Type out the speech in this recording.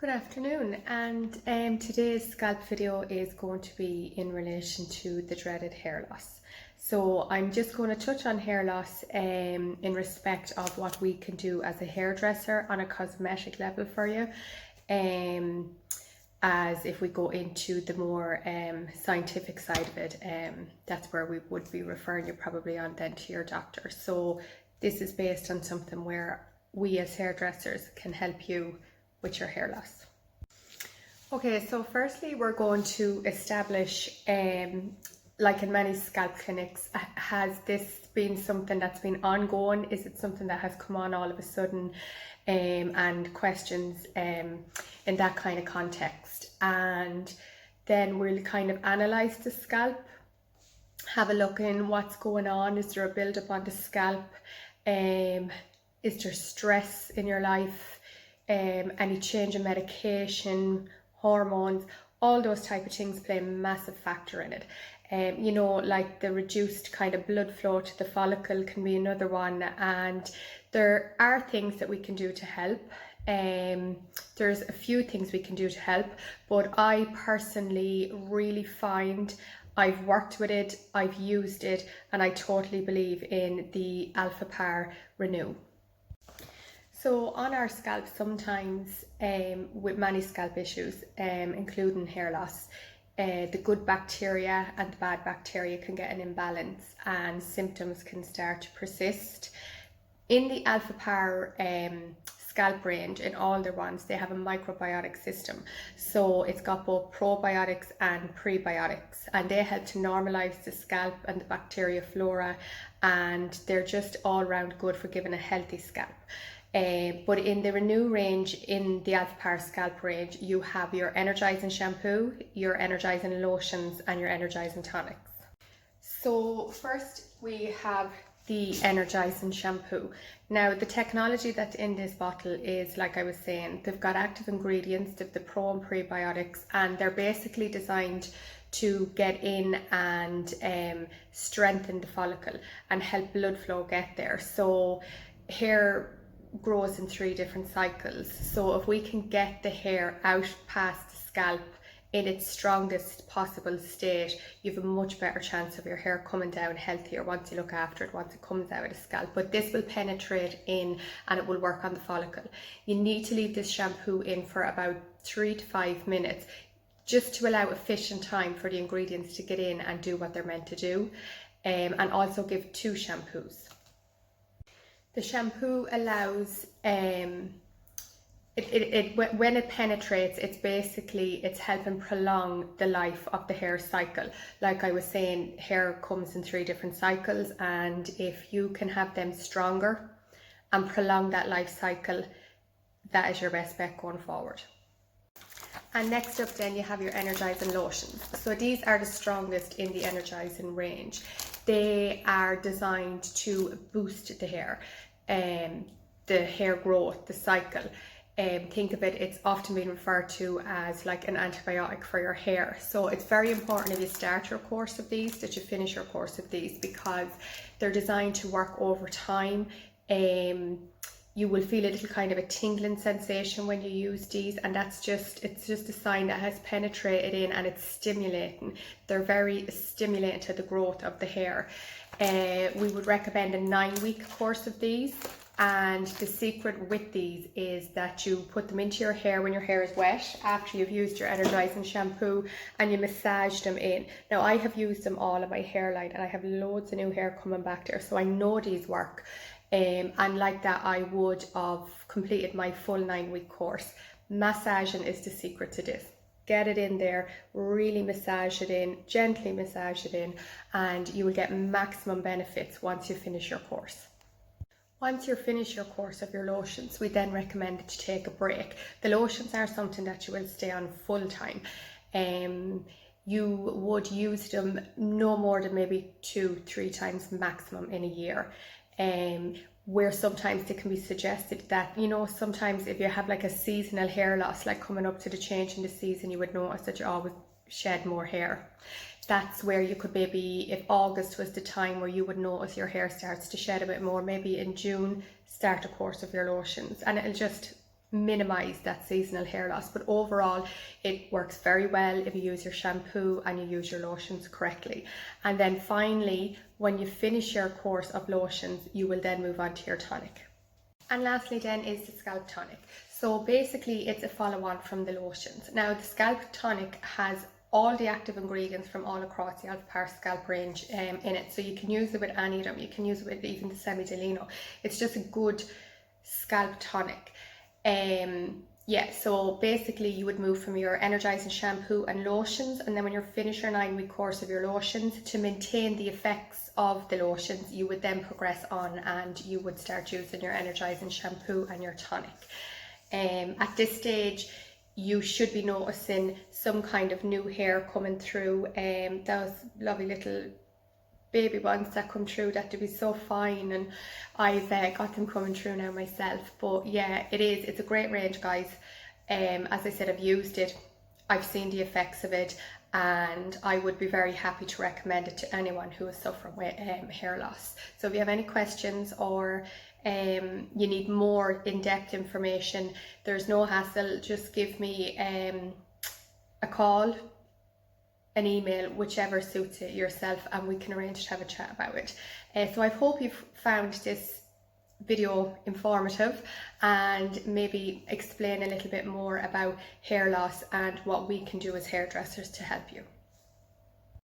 Good afternoon, and today's scalp video is going to be in relation to the dreaded hair loss. So I'm just going to touch on hair loss in respect of what we can do as a hairdresser on a cosmetic level for you, as if we go into the more scientific side of it, that's where we would be referring you probably on then to your doctor. So this is based on something where we as hairdressers can help you with your hair loss. Okay, so firstly we're going to establish, like in many scalp clinics, has this been something that's been ongoing? Is it something that has come on all of a sudden? And questions in that kind of context. And then we'll kind of analyse the scalp, have a look in what's going on. Is there a build-up on the scalp? Is there stress in your life? Any change in medication, hormones, all those type of things play a massive factor in it. You know, like the reduced kind of blood flow to the follicle can be another one, and there are things that we can do to help. There's a few things we can do to help, but I personally really find I've worked with it, I've used it, and I totally believe in the Alpha Power Renew. So on our scalp sometimes, with many scalp issues, including hair loss, the good bacteria and the bad bacteria can get an imbalance and symptoms can start to persist. In the Alpha Power scalp range, in all their ones, they have a microbiotic system. So it's got both probiotics and prebiotics, and they help to normalize the scalp and the bacteria flora, and they're just all round good for giving a healthy scalp. But in the Renew range, in the Alpha Power scalp range, you have your energizing shampoo, your energizing lotions, and your energizing tonics. So first we have the energizing shampoo. Now the technology that's in this bottle is, like I was saying, they've got active ingredients, they've the pro and prebiotics, and they're basically designed to get in and strengthen the follicle and help blood flow get there. So hair grows in 3 different cycles, so if we can get the hair out past the scalp in its strongest possible state, you have a much better chance of your hair coming down healthier once you look after it, once it comes out of the scalp. But this will penetrate in and it will work on the follicle. You need to leave this shampoo in for about 3 to 5 minutes, just to allow efficient time for the ingredients to get in and do what they're meant to do, and also give 2 shampoos. The shampoo allows, when it penetrates, it's helping prolong the life of the hair cycle. Like I was saying, hair comes in 3 different cycles, and if you can have them stronger and prolong that life cycle, that is your best bet going forward. And next up then you have your energizing lotions. So these are the strongest in the energizing range. They are designed to boost the hair growth, the cycle. Think of it, it's often been referred to as like an antibiotic for your hair. So it's very important if you start your course of these that you finish your course of these, because they're designed to work over time. You will feel a little kind of a tingling sensation when you use these, and it's just a sign that has penetrated in and it's stimulating. They're very stimulating to the growth of the hair. We would recommend a 9-week course of these, and the secret with these is that you put them into your hair when your hair is wet after you've used your energizing shampoo, and you massage them in. Now I have used them all in my hairline and I have loads of new hair coming back there, so I know these work. And like that, I would have completed my full 9-week course. Massaging is the secret to this. Get it in there, really massage it in, gently massage it in, and you will get maximum benefits once you finish your course. Once you finish your course of your lotions, we then recommend that you take a break. The lotions are something that you will stay on full time. You would use them no more than maybe 2-3 times maximum in a year. Where sometimes it can be suggested that, you know, sometimes if you have like a seasonal hair loss, like coming up to the change in the season, you would notice that you always shed more hair. That's where you could maybe, if August was the time where you would notice your hair starts to shed a bit more, maybe in June, start a course of your lotions, and it'll just minimize that seasonal hair loss. But overall, it works very well if you use your shampoo and you use your lotions correctly. And then finally, when you finish your course of lotions, you will then move on to your tonic. And lastly then is the scalp tonic. So basically it's a follow-on from the lotions. Now the scalp tonic has all the active ingredients from all across the Alpha Power scalp range in it. So you can use it with any of them. You can use it with even the Semi-Delino. It's just a good scalp tonic. Yeah, so basically you would move from your energizing shampoo and lotions, and then when you're finished your 9-week course of your lotions, to maintain the effects of the lotions, you would then progress on and you would start using your energizing shampoo and your tonic. At this stage, you should be noticing some kind of new hair coming through. Those lovely little baby ones that come through that to be so fine, and I've got them coming through now myself. But yeah, it's a great range, guys. As I said, I've used it, I've seen the effects of it, and I would be very happy to recommend it to anyone who is suffering with hair loss. So if you have any questions or you need more in-depth information, there's no hassle. Just give me a call, an email, whichever suits it yourself, and we can arrange to have a chat about it. So I hope you've found this video informative and maybe explain a little bit more about hair loss and what we can do as hairdressers to help you.